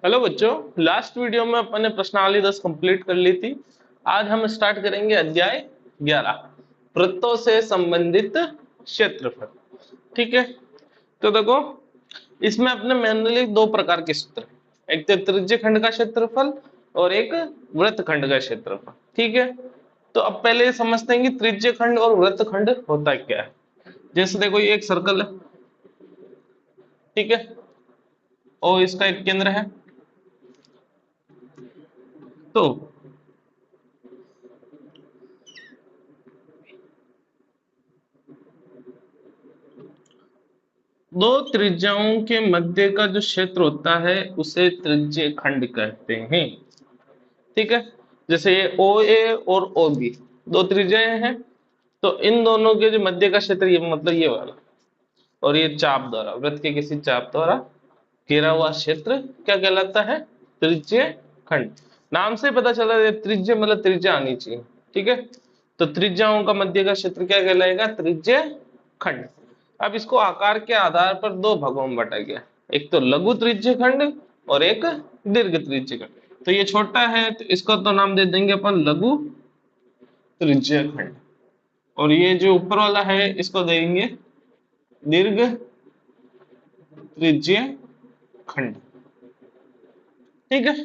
Hello बच्चों, last video में अपन ने प्रश्नावली 10 कंप्लीट कर ली थी। आज हम स्टार्ट करेंगे अध्याय 11, वृत्तों से संबंधित क्षेत्रफल। ठीक है, तो देखो इसमें अपने मेनली दो प्रकार के सूत्र हैं, एक तो त्रिज्य खंड का क्षेत्रफल और एक वृत्त खंड का क्षेत्रफल। ठीक है, तो अब पहले ये समझते हैं कि त्रिज्य खंड और वृत्त खंड होता क्या है। जैसे देखो ये एक सर्कल है, ठीक है, और इसका एक केंद्र है। तो दो त्रिज्याओं के मध्य का जो क्षेत्र होता है उसे त्रिज्य खंड कहते हैं। ठीक है, जैसे ये ओ ए और ओ बी दो त्रिज्याएं हैं, तो इन दोनों के जो मध्य का क्षेत्र ये मतलब ये वाला, और ये चाप द्वारा, वृत्त के किसी चाप द्वारा घेरा हुआ क्षेत्र क्या कहलाता है? त्रिज्य खंड। नाम से पता चला है त्रिज्य मतलब त्रिज्या आनी चाहिए। ठीक है, तो त्रिज्याओं का मध्य का क्षेत्र क्या कहलाएगा? त्रिज्य खंड। अब इसको आकार के आधार पर दो भागों में बांटा गया, एक तो लघु त्रिज्य खंड और एक दीर्घ त्रिज्य खंड। तो ये छोटा है तो इसका तो नाम दे देंगे अपन लघु त्रिज्य खंड, और ये जो ऊपर वाला है इसको देंगे दीर्घ त्रिज्य खंड। ठीक है,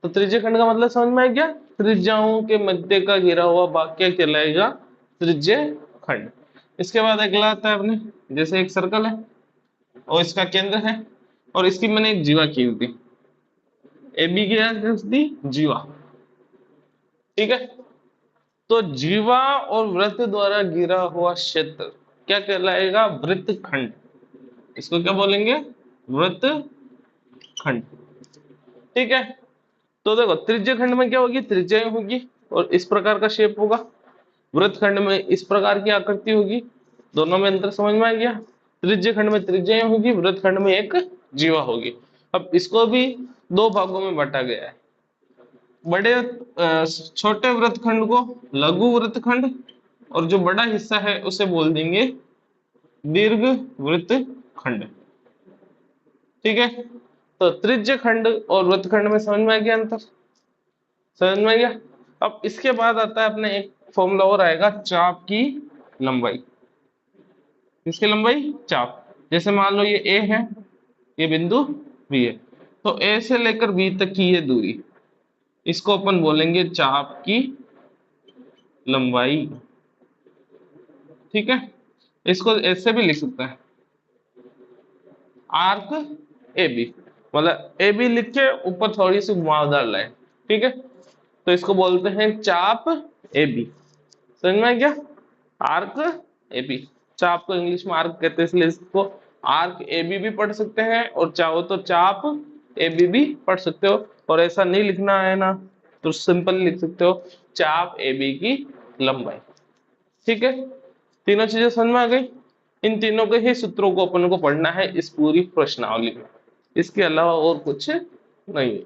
तो त्रिज्य खंड का मतलब समझ में आ गया? त्रिज्याओं के मध्य का घिरा हुआ भाग क्या कहलाएगा? त्रिज्य खंड। इसके बाद अगला आता है अपने, जैसे एक सर्कल है और इसका केंद्र है और इसकी मैंने एक जीवा खींच दी, ए बी की खींच दी जीवा। ठीक है, तो जीवा और वृत्त द्वारा घिरा हुआ क्षेत्र क्या कहलाएगा? वृत्त खंड। इसको क्या बोलेंगे? वृत्त खंड। ठीक है, तो देखो त्रिज्य खंड में क्या होगी? त्रिज्याएं होगी और इस प्रकार का शेप होगा। वृत्त खंड में इस प्रकार की आकृति होगी। दोनों में अंतर समझ में आ गया? त्रिज्य खंड में त्रिज्याएं होगी, वृत्त खंड में एक जीवा होगी। अब इसको भी दो भागों में बांटा गया है। बड़े छोटे वृत्त खंड को लघु वृत्त खंड, और जो बड़ा हिस्सा है उसे बोल देंगे दीर्घ वृत्त खंड। ठीक है, तो त्रिज्य खंड और वृत्त खंड में समझ में आ गया अंतर? समझ में आ गया? अब इसके बाद आता है अपने एक फॉर्मूला और आएगा, चाप की लंबाई। इसकी लंबाई चाप, जैसे मान लो ये ए है, ये बिंदु बी है, तो ए से लेकर बी तक की ये दूरी, इसको अपन बोलेंगे चाप की लंबाई। ठीक है, इसको ऐसे भी लिख सकता है, आर्क ए बी, मतलब ए बी लिख के ऊपर थोड़ी सी घुमावदार लाइन। ठीक है, तो इसको बोलते हैं चाप ए बी। समझ में आ गया? आर्क ए बी, चाप को इंग्लिश में आर्क कहते हैं, इसलिए इसको आर्क ए बी भी पढ़ सकते हैं और चाहो तो चाप ए बी भी पढ़ सकते हो। और ऐसा नहीं लिखना है ना तो सिंपल लिख सकते हो चाप ए बी की लंबाई। ठीक है, तीनों चीजें समझ में आ गई। इन तीनों के ही सूत्रों को अपन को पढ़ना है इस पूरी प्रश्नावली में, इसके अलावा और कुछ नहीं है।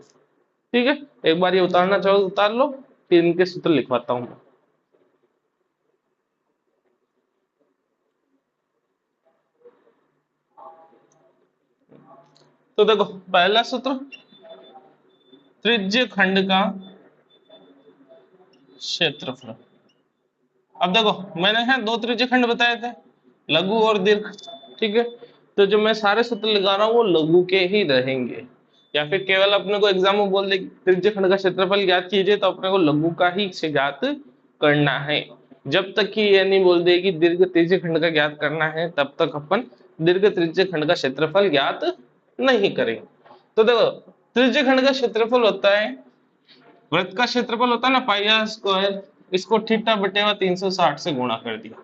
ठीक है, एक बार ये उतारना चाहो तो उतार लो, फिर इनके सूत्र लिखवाता हूं मैं। तो देखो पहला सूत्र, त्रिज्य खंड का क्षेत्रफल। अब देखो मैंने है दो त्रिज्य खंड बताए थे, लघु और दीर्घ। ठीक है, तो जो मैं सारे सूत्र लगा रहा हूँ वो लघु के ही रहेंगे, या फिर केवल अपने को एग्जाम में बोल दे त्रिज्य खंड का क्षेत्रफल ज्ञात कीजिए तो अपने को लघु का ही ज्ञात करना है। जब तक कि ये नहीं बोल दे कि दीर्घ त्रिज्य खंड का ज्ञात करना है तब तक अपन दीर्घ त्रिज्य खंड का क्षेत्रफल ज्ञात नहीं करेंगे। तो देखो त्रिज्य खंड का क्षेत्रफल होता है, वृत्त का क्षेत्रफल होता है ना पाई आर स्क्वायर, इसको थीटा बटेवा 360 से गुणा कर दिया।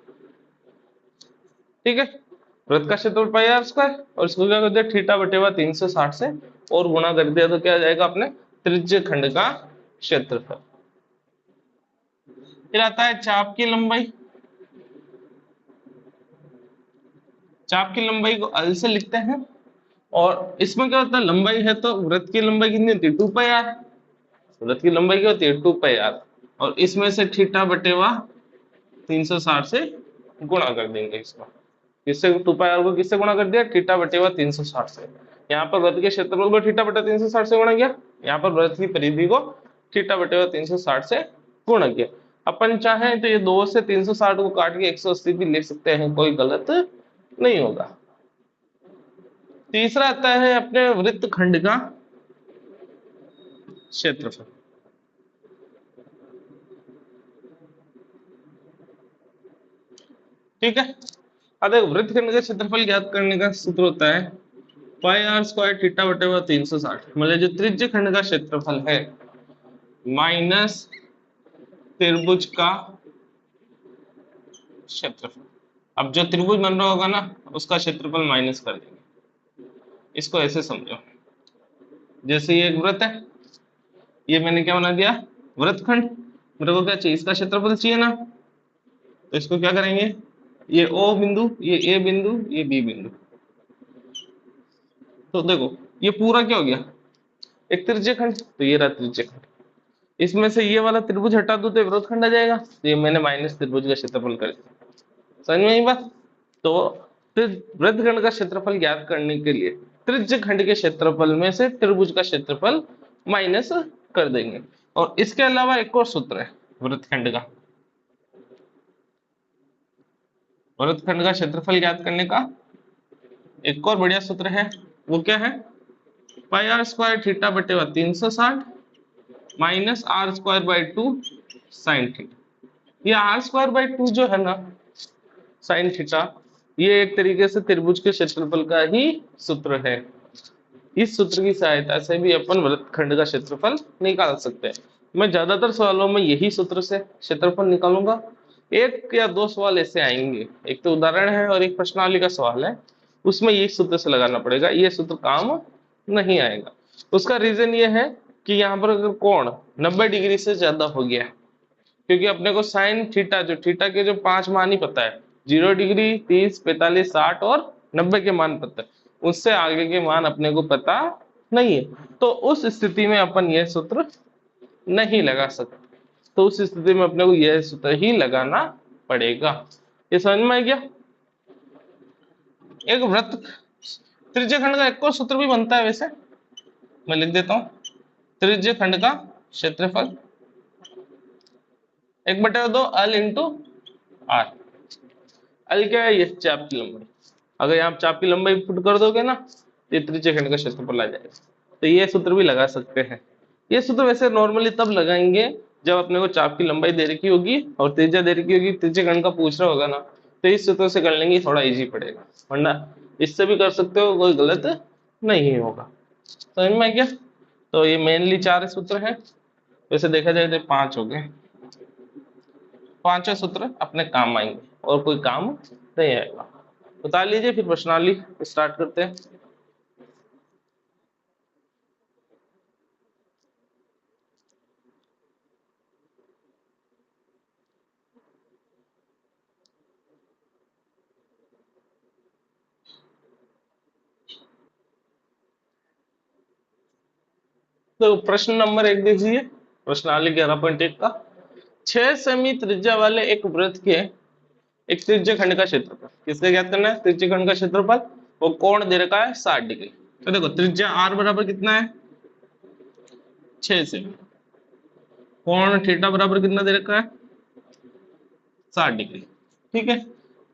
ठीक है, वृत्त का क्षेत्रफल पाई आर स्क्वायर और इसको क्या कर दिया? थीटा बटेवा 360 से और गुणा कर दिया, तो क्या आ जाएगा अपने त्रिज्य खंड का क्षेत्रफल। फिर आता है चाप की लंबाई। चाप की लंबाई को एल से लिखते हैं, और इसमें क्या होता है? लंबाई है तो वृत्त की लंबाई कितनी होती है? 2 पाई आर। वृत्त की लंबाई क्या होती है? 2 पाई आर, और इसमें से थीटा बटेवा 360 से गुणा कर देंगे इसको। किससे? 2 पाई आर को किससे गुणा कर दिया? थीटा बटेवा 360 से। यहाँ पर वृत्त के क्षेत्रफल को थीटा बटा 360 से गुणा किया, यहाँ पर वृत्त की परिधि को थीटा बटे 360 से गुणा किया। अपन चाहें तो ये 2 से 360 को काट के 180 भी लिख सकते हैं, कोई गलत नहीं होगा। तीसरा आता है अपने वृत्त खंड का क्षेत्रफल। ठीक है, अब एक वृत्त खंड का क्षेत्रफल ज्ञात करने का सूत्र होता है पाई आर स्क्वायर थीटा बटे 360, मतलब जो त्रिज्य खंड का क्षेत्रफल है माइनस त्रिभुज का क्षेत्रफल। अब जो त्रिभुज बन रहा होगा ना उसका क्षेत्रफल माइनस कर देंगे। इसको ऐसे समझो, जैसे ये एक वृत्त है, ये मैंने क्या बना दिया वृत्तखंड, मेरे को क्या चाहिए इसका क्षेत्रफल चाहिए ना, तो इसको क्या करेंगे, ये ओ बिंदु, ये ए बिंदु, ये बी बिंदु। तो देखो ये पूरा क्या हो गया एक त्रिज्य खंड, तो ये रहा त्रिज्य खंड। इसमें से ये वाला त्रिभुज हटा दो तो वृत्तखंड आ जाएगा, तो ये मैंने माइनस त्रिभुज का क्षेत्रफल कर दिया। समझ में आई बात। तो वृत्तखंड का क्षेत्रफल ज्ञात करने के लिए त्रिज्य खंड के क्षेत्रफल में से त्रिभुज का क्षेत्रफल माइनस कर देंगे। और इसके अलावा एक और सूत्र है वृत्तखंड का, वृत्तखंड का क्षेत्रफल ज्ञात करने का एक और बढ़िया सूत्र है, वो क्या है पाई आर स्क्वायर थीटा बटे 360 minus r square by 2 sine theta. ये आर स्क्वायर बाई 2 जो है ना साइन थीटा, ये एक तरीके से त्रिभुज के क्षेत्रफल का ही सूत्र है। इस सूत्र की सहायता से भी अपन वृत्तखंड का क्षेत्रफल निकाल सकते हैं। मैं ज्यादातर सवालों में यही सूत्र से क्षेत्रफल निकालूंगा, एक या दो सवाल ऐसे आएंगे, एक तो उदाहरण है और एक प्रश्नावली का सवाल है, उसमें ये सूत्र से लगाना पड़ेगा, ये सूत्र काम नहीं आएगा। उसका रीजन ये है कि यहाँ पर अगर कोण 90 डिग्री से ज्यादा हो गया, क्योंकि अपने को साइन थीटा, जो थीटा के जो 5 मान ही पता है, 0 डिग्री, 30, 45, 60 और 90 के मान पता है, उससे आगे के मान अपने को पता नहीं है, तो उस स्थिति में अपन यह सूत्र नहीं लगा सकते। तो उस स्थिति में अपने को यह सूत्र ही लगाना पड़ेगा। ये समझ में आ गया। एक वृत्त त्रिज्य खंड का एक और सूत्र भी बनता है, वैसे मैं लिख देता हूं, त्रिज्य खंड का क्षेत्रफल 1/2 अल इंटू आर। अल क्या है, ये चाप की लंबाई। अगर यहाँ चाप की लंबाई पुट कर दोगे ना तो ये त्रिज्य खंड का क्षेत्रफल आ जाएगा। तो ये सूत्र भी लगा सकते हैं। ये सूत्र वैसे नॉर्मली तब लगाएंगे जब अपने को चाप की लंबाई दे रखी होगी और त्रिज्या दे रखी होगी, त्रिज्य खंड का पूछ रहा होगा ना, तो इस सूत्र से कर लेंगे, थोड़ा इजी पड़ेगा, वरना इससे भी कर सकते हो, कोई गलत नहीं होगा। समझ में आ गया। तो ये मेनली 4 सूत्र है, वैसे देखा जाए तो 5 हो गए। 5 सूत्र अपने काम आएंगे और कोई काम नहीं आएगा। बता लीजिए, फिर प्रश्नावली स्टार्ट करते हैं। तो प्रश्न नंबर 1 देखिए, प्रश्नावली 11.1 का, 6 सेमी त्रिज्या वाले एक वृत्त के एक त्रिज्य खंड का क्षेत्रफल, किसका ज्ञात करना है, त्रिज्य खंड का क्षेत्रफल, वो कोण दे रखा है 60 डिग्री। तो देखो त्रिज्या आर बराबर कितना है 6 सेमी, कोण थीटा बराबर कितना दे रखा है 60 डिग्री। ठीक है,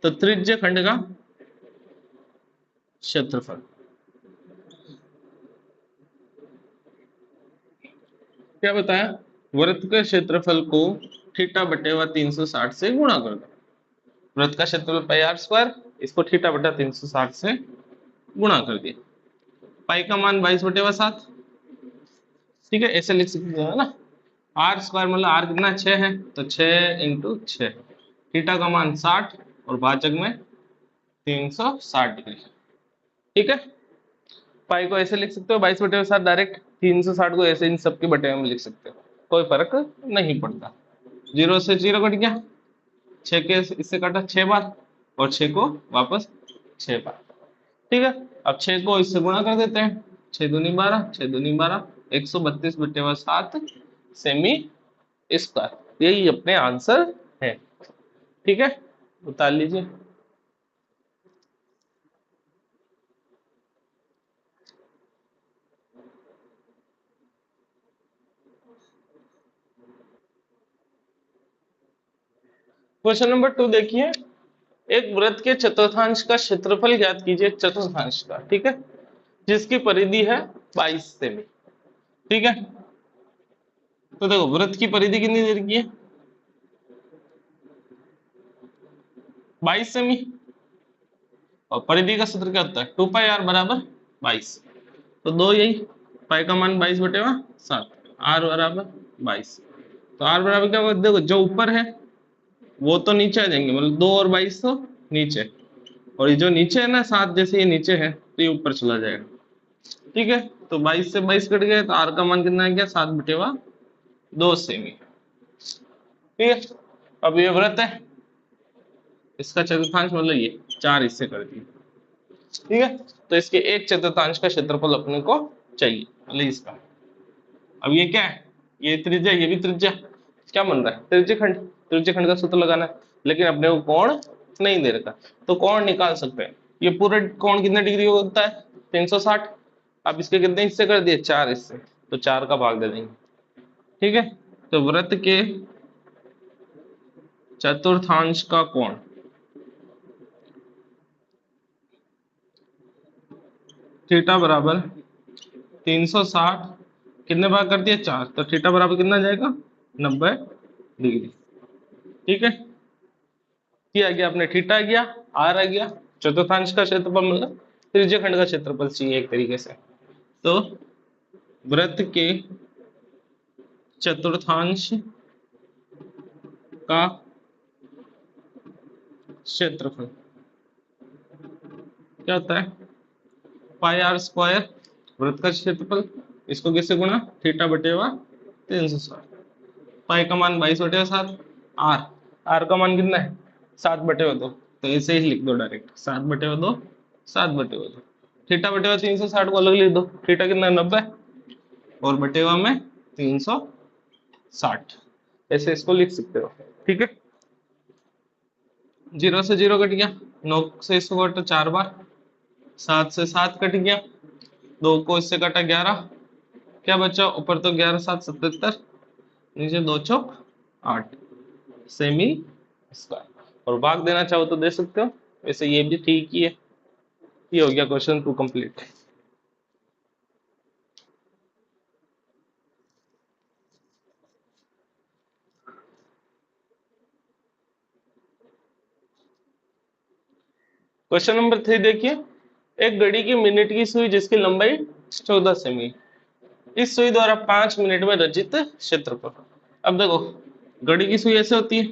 तो त्रिज्य खंड का क्षेत्रफल क्या बताया, वृत्त के क्षेत्रफल को थीटा बटे 360 से गुणा कर दो। वृत्त का क्षेत्रफल पाई आर स्क्वायर, इसको थीटा बटा 360 से गुणा कर दिया। पाई का मान 22/7, ठीक है, ऐसे लिख सकते हो ना। आर स्क्वायर मतलब आर कितना 6 है, तो 6 इंटू 6, थीटा का मान 60 और भाजक में 360 डिग्री। ठीक है, पाई को ऐसे लिख सकते हो 22/7 डायरेक्ट, 360 को ऐसे इन सबके बटे में लिख सकते हो, कोई फर्क नहीं पड़ता। 0 से 0 कट गया, 6 के इससे काटा 6 बार और 6 को वापस 6 बार। ठीक है, अब 6 को इससे गुणा कर देते हैं, 6 दूनी 12, 6 दूनी 12, 132/7 सेमी स्क्वायर, यही अपने आंसर है। ठीक है, उतार लीजिए। क्वेश्चन नंबर 2 देखिए, एक वृत्त के चतुर्थांश का क्षेत्रफल ज्ञात कीजिए, चतुर्थांश का, ठीक है, जिसकी परिधि है 22 सेमी। ठीक है, तो देखो वृत्त की परिधि कितनी देर की है, 22 सेमी, और परिधि का सूत्र क्या होता है, 2 पाई आर बराबर 22। तो दो यही, पाई का मान 22 बटे 7, आर बराबर 22। तो आर बराबर क्या होगा, देखो जो ऊपर है वो तो नीचे आ जाएंगे, मतलब 2 और 22 तो नीचे, और ये जो नीचे है ना 7, जैसे ये नीचे है तो ये ऊपर चला जाएगा। ठीक है, तो 22 से 22 कट गए, तो आर का मान कितना आ गया, 7 बटे 2 सेमी। ठीक है, अब ये वृत्त है, इसका चतुर्थांश मतलब ये 4 हिस्से कर दिए। ठीक है, तो इसके एक चतुर्थांश का क्षेत्रफल अपने को चाहिए, मतलब इसका। अब ये क्या है, ये त्रिज्या, ये भी त्रिज्या, क्या बन रहा है, त्रिज्य खंड, त्रिज्य खंड का सूत्र लगाना है, लेकिन अपने को कोण नहीं दे रखा, तो कोण निकाल सकते हैं। ये पूरा कोण कितने डिग्री होता है, 360। अब इसके कितने हिस्से कर दिए, 4 हिस्से, तो 4 का भाग दे देंगे। ठीक है, तो वृत्त के चतुर्थांश का कोण थीटा बराबर 360, कितने भाग कर दिए, 4, तो थीटा बराबर कितना जाएगा, 90 डिग्री। ठीक है, ये आ गया अपने, थीटा आ गया, आर आ गया, चतुर्थांश का क्षेत्रफल मतलब त्रिज्य खंड का क्षेत्रफल चाहिए एक तरीके से। तो वृत्त के चतुर्थांश का क्षेत्रफल क्या होता है, पाई आर स्क्वायर, वृत्त का क्षेत्रफल, इसको किससे गुणा, थीटा बटे 360, पाई का मान 22 बटे 7, आर, आर का मान कितना है, 7 बटे 2, तो ऐसे ही लिख दो डायरेक्ट, 7 बटे 2, 7 बटे 2, थीटा बटे 360 को अलग लिख दो, थीटा कितना है 90, और बटेवा में 360, ऐसे इसको लिख सकते हो। ठीक है, 0 से 0 कट गया, 9 से इसको कटा 4 बार, 7 से 7 कट गया, 2 को इससे कटा 11, क्या बचा ऊपर, तो 11 7 77, नीचे 2 चौक 8 सेमी स्क्वायर, और भाग देना चाहो तो दे सकते हो, वैसे ये भी ठीक ही है। ये हो गया क्वेश्चन 2 कंप्लीट। क्वेश्चन नंबर 3 देखिए, एक घड़ी की मिनट की सुई जिसकी लंबाई 14 सेमी, इस सुई द्वारा 5 मिनट में रचित क्षेत्रफल। अब देखो घड़ी की सुई ऐसे होती है,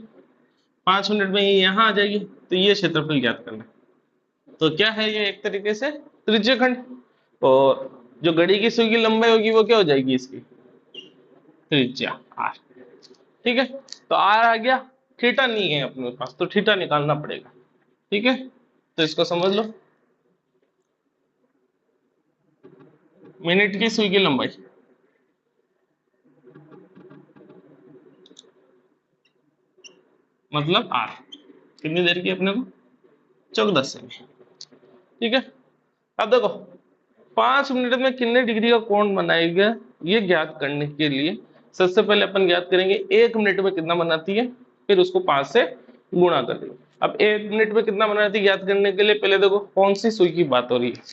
5 मिनट में ये यहाँ आ जाएगी, तो ये क्षेत्रफल ज्ञात करना है। तो क्या है ये, एक तरीके से त्रिज्य खंड, और जो घड़ी की सुई की लंबाई होगी वो क्या हो जाएगी, इसकी त्रिज्या आर। ठीक है, तो आर आ गया, थीटा नहीं है अपने पास, तो थीटा निकालना पड़ेगा। ठीक है, तो इसको समझ लो, मिनट की सुई की लंबाई मतलब आर, कितनी देर की अपने को, 14 सेमी। ठीक है, अब देखो 5 मिनट में कितने डिग्री का कोण बनाएगा, ये ज्ञात करने के लिए सबसे पहले अपन ज्ञात करेंगे 1 मिनट में कितना बनाती है, फिर उसको 5 से गुणा कर देंगे। अब 1 मिनट में कितना बनाती है ज्ञात करने के लिए पहले देखो कौन सी सुई की बात हो रही है,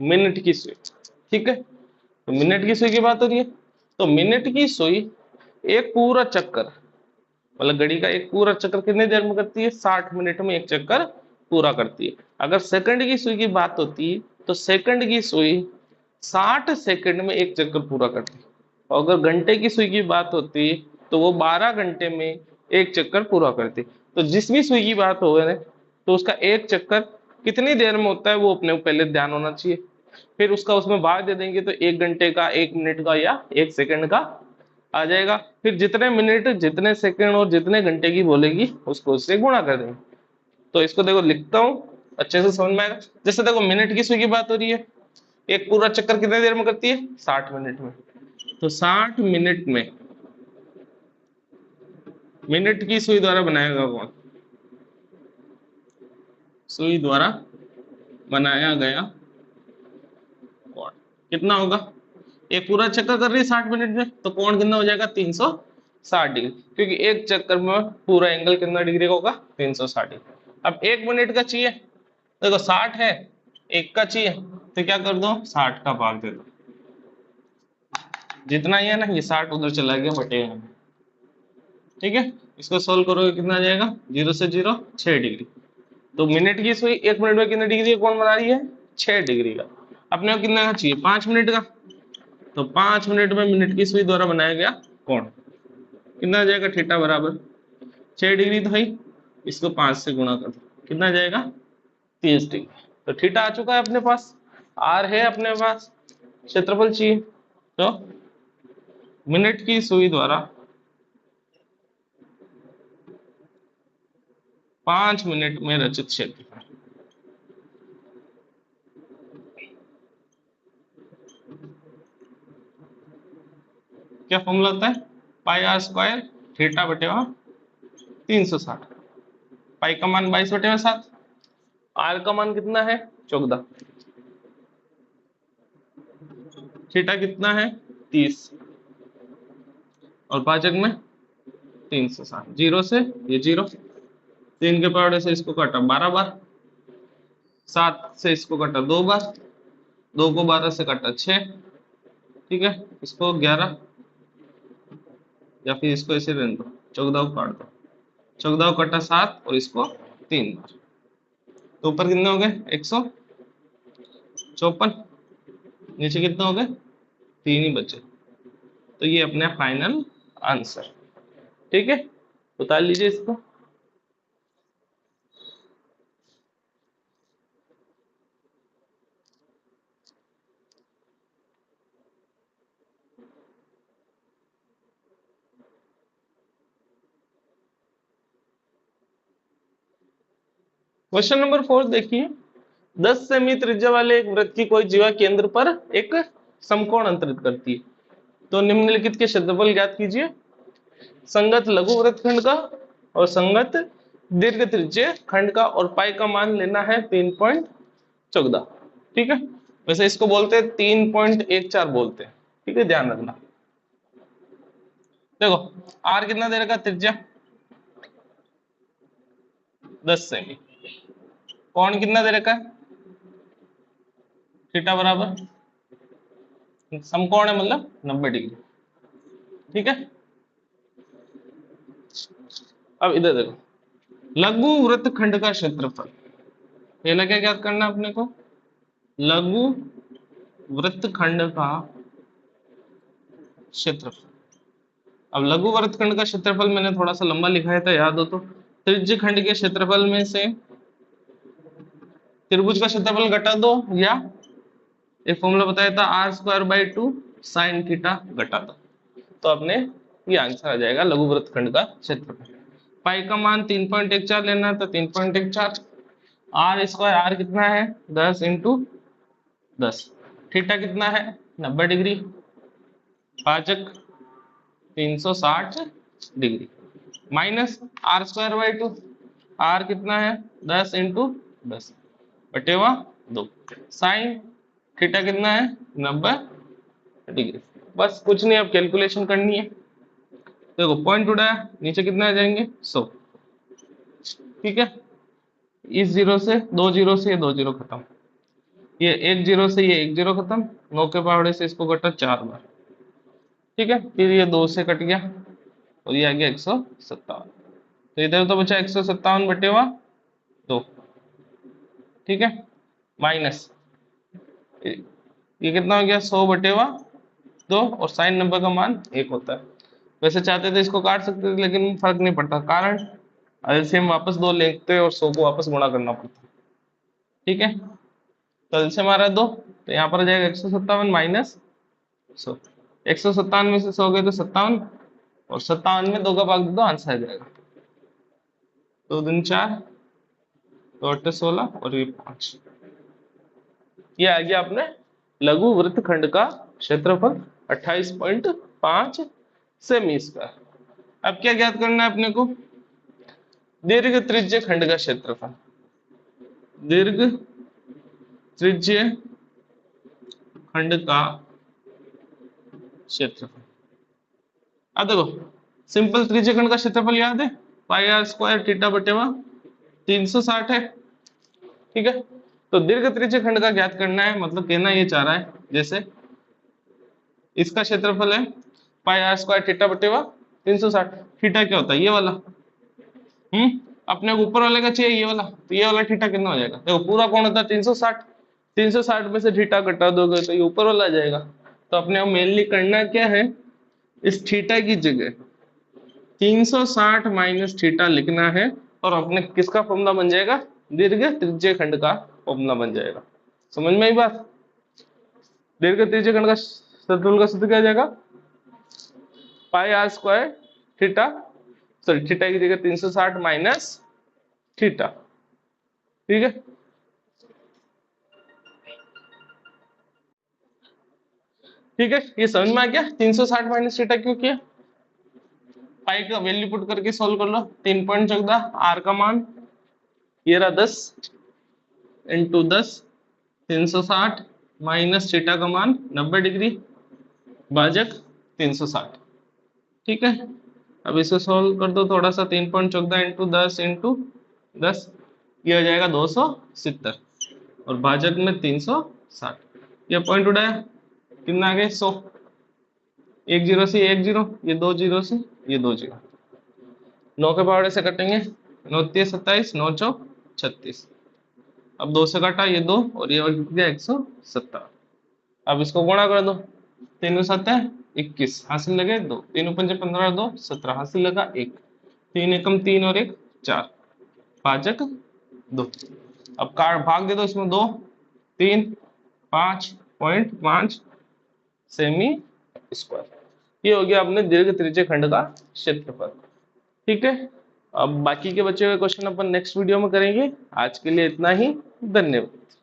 मिनट की सुई। ठीक है, तो मिनट की सुई की बात हो रही है, तो मिनट की सुई एक पूरा चक्कर, मतलब घड़ी का एक पूरा चक्कर कितने देर में करती है, 60 मिनट में एक चक्कर पूरा करती है। अगर सेकंड की सुई की बात होती है तो सेकंड की सुई 60 सेकंड में एक चक्कर पूरा करती है, और अगर घंटे की सुई की बात होती है तो वो 12 घंटे में एक चक्कर पूरा करती है। तो जिस भी सुई की बात हो रही है तो उसका एक चक्कर कितनी देर में होता है वो अपने को पहले ध्यान होना चाहिए, फिर उसका उसमें भाग दे देंगे तो 1 घंटे का, 1 मिनट का या 1 सेकंड का आ जाएगा। फिर जितने मिनट, जितने सेकंड और जितने घंटे की बोलेगी उसको उससे गुणा कर देंगे। तो इसको देखो लिखता हूं, अच्छे से समझ में आएगा। जैसे देखो मिनट की सुई की बात हो रही है, एक पूरा चक्कर कितने देर में करती है, 60 मिनट में, तो 60 मिनट में मिनट की सुई द्वारा बनाएगा कौन, सुई द्वारा बनाया गया कोण कितना होगा, एक पूरा चक्कर कर रही है 60 मिनट में, तो कोण कितना हो जाएगा, 360 360 डिग्री, क्योंकि एक चक्कर में पूरा एंगल कितना डिग्री का होगा, 360 डिग्री। अब 1 मिनट का चाहिए, देखो 60 है, एक का चाहिए, तो क्या कर दो, 60 का भाग दे दो, जितना ही है ना ये 60 उधर चला गया बटेगा में। ठीक है, इसको सोल्व करोगे कितना आ जाएगा, 0 से 0 6 डिग्री। तो मिनट की सुई 1 मिनट में कितने डिग्री का कोण बना रही है, 6 डिग्री का। अपने को कितना का चाहिए, 5 मिनट का, तो 5 मिनट में मिनट की सुई द्वारा बनाया गया कोण कितना आ जाएगा, थीटा बराबर 6 डिग्री तो है, इसको 5 से गुणा कर दो, कितना आ जाएगा, 30 डिग्री। तो थीटा आ चुका है अपने पास, आर है अपने पास, क्षेत्रफल चाहिए, तो मिनट की सुई द्वारा 5 मिनट में रचित क्षेत्रफल, क्या फॉर्मूला होता है, पाई आर स्क्वायर थीटा बटेवा 360, पाई का मान 22/7, आर का मान कितना है 14, थीटा कितना है 30, और पाचक में 360, 0 से ये 0, 3 के पावड़े से इसको काटा 12 बार, 7 से इसको काटा 2 बार, 2 को 12 से काटा 6, ठीक है, इसको 11, या फिर इसको ऐसे रहने दो, 14 को काट दो, 14 को काटा 7 और इसको 3 बार, तो ऊपर कितने हो गए 154, नीचे कितने हो गए 3 ही बचे, तो ये अपने फाइनल आंसर। ठीक है, उतार लीजिए इसको। क्वेश्चन नंबर 4 देखिए, 10 सेमी त्रिज्या वाले एक वृत्त की कोई जीवा केंद्र पर एक समकोण अंतरित करती है, तो निम्नलिखित के क्षेत्रफल ज्ञात कीजिए। संगत लघु वृत्तखंड का और संगत दीर्घ त्रिज्य खंड का, और पाई का मान लेना है 3.14। ठीक है, वैसे इसको बोलते हैं 3.14 बोलते हैं, ठीक है, ध्यान रखना। देखो आर कितना दे रखा, त्रिज्या 10 सेमी, कोण कितना दे रखा है, थीटा बराबर, समकोण है मतलब 90 डिग्री। ठीक है, अब इधर देखो, लघु वृत्तखंड का क्षेत्रफल, पहला क्या ज्ञात करना है अपने को, लघु वृत्तखंड का क्षेत्रफल। अब लघु वृत्तखंड का क्षेत्रफल मैंने थोड़ा सा लंबा लिखा है, तो याद हो तो, त्रिज्य खंड के क्षेत्रफल में से त्रिभुज का क्षेत्रफल घटा दो, या एक फॉर्मूला बताया था r²/2 sin थीटा घटा दो, तो अपने ये आंसर आ जाएगा लघु वृत्तखंड का क्षेत्रफल। पाई का मान 3.14 लेना है, तो 3.14, r², r कितना है 10 × 10, थीटा कितना है 90 डिग्री, भाजक 360 डिग्री, माइनस r²/2, r कितना है 10 × 10 बटेवा 2, साइन थीटा कितना है 90 डिग्री। बस कुछ नहीं, अब कैलकुलेशन करनी है। देखो पॉइंट उड़ाया, नीचे कितना आ जाएंगे 100, ठीक है, इस 0 से 2 0 से ये 2 0 खत्म, ये 1 0 से ये 1 0 खत्म, 9 के पावड़े से इसको कटा 4 बार, ठीक है, फिर ये 2 से कट गया और ये आ गया 157, तो इधर तो बचा 157/2, ठीक है, माइनस ये कितना हो गया 100/2, और साइन नंबर का मान 1 होता है। वैसे चाहते थे इसको काट सकते थे, लेकिन फर्क नहीं पड़ता, कारण एलसीएम वापस 2 लेते और 100 को वापस गुणा करना पड़ता। ठीक है, तो एलसीएम आ रहा है 2, तो यहाँ पर आ जाएगा 157 माइनस 100, 157 में से 100 गए तो 57, और 57 में 2 का भाग दे दो, आंसर आ जाएगा 2 दूनी 4, 2 8 16 और ये 5, ये आ गया अपने लघु वृत्तखंड का क्षेत्रफल 28.5 सेमी स्क्वायर। अब क्या ज्ञात करना है अपने को, दीर्घ त्रिज्य खंड का क्षेत्रफल, दीर्घ त्रिज्य खंड का क्षेत्रफल। अब देखो सिंपल त्रिज्य खंड का क्षेत्रफल याद है, पाई आर स्क्वायर थीटा बटे 360 है। ठीक है, तो दीर्घ त्रिज्य खंड का ज्ञात करना है, मतलब कहना ये चाह रहा है जैसे इसका क्षेत्रफल है पाई आर स्क्वायर थीटा बटे 360। थीटा क्या होता है, ये वाला। अपने को ऊपर वाले का चाहिए ये वाला, तो ये वाला थीटा कितना हो जाएगा, देखो पूरा कोण होता है 360, 360 में से थीटा घटा दोगे तो ये ऊपर वाला आ जाएगा। तो अपने को मेनली करना क्या है, इस थीटा की जगह 360 माइनस थीटा लिखना है, और अपने किसका फॉर्मूला बन जाएगा, दीर्घ त्रिज्य खंड का फॉर्मूला बन जाएगा। समझ में आई बात। दीर्घ त्रिज्य खंड का क्षेत्रफल का सूत्र क्या आ जाएगा, pi r square theta, sorry theta की जगह 360 माइनस थीटा। ठीक है, ठीक है, ये समझ में आ गया 360 माइनस थीटा क्यों किया। पाई का वैल्यू पुट करके सॉल्व कर लो, 3.14 आर का मान ये रहा 10 इंटू 10, 360 माइनस थीटा का मान 90 डिग्री भाजक 360। ठीक है, अब इसे सॉल्व कर दो थोड़ा सा, 3.14 इंटू 10 इंटू 10, ये हो जाएगा 270, और भाजक में 360, ये पॉइंट उड़ाया, कितना आ गया 100, एक जीरो से एक जीरो, ये दो जीरो से ये दो जीरो, 9 के पावड़े से कटेंगे, 9 3 27, 9 चौक 36, अब 2 से काटा ये 2 और ये कितना गया 170। अब इसको गुणा कर दो, 3 7 21 हासिल लगे 2, 3 पंजे 15 2 17 हासिल लगा 1, 3 एकम 3 और 1 4, भाजक 2। अब कार भाग दे दो इसमें 2 3 5.5 सेमी स्क्वायर। ये हो गया अपने दीर्घ त्रिज्य खंड का क्षेत्रफल। ठीक है, अब बाकी के बचे हुए क्वेश्चन अपन नेक्स्ट वीडियो में करेंगे। आज के लिए इतना ही, धन्यवाद।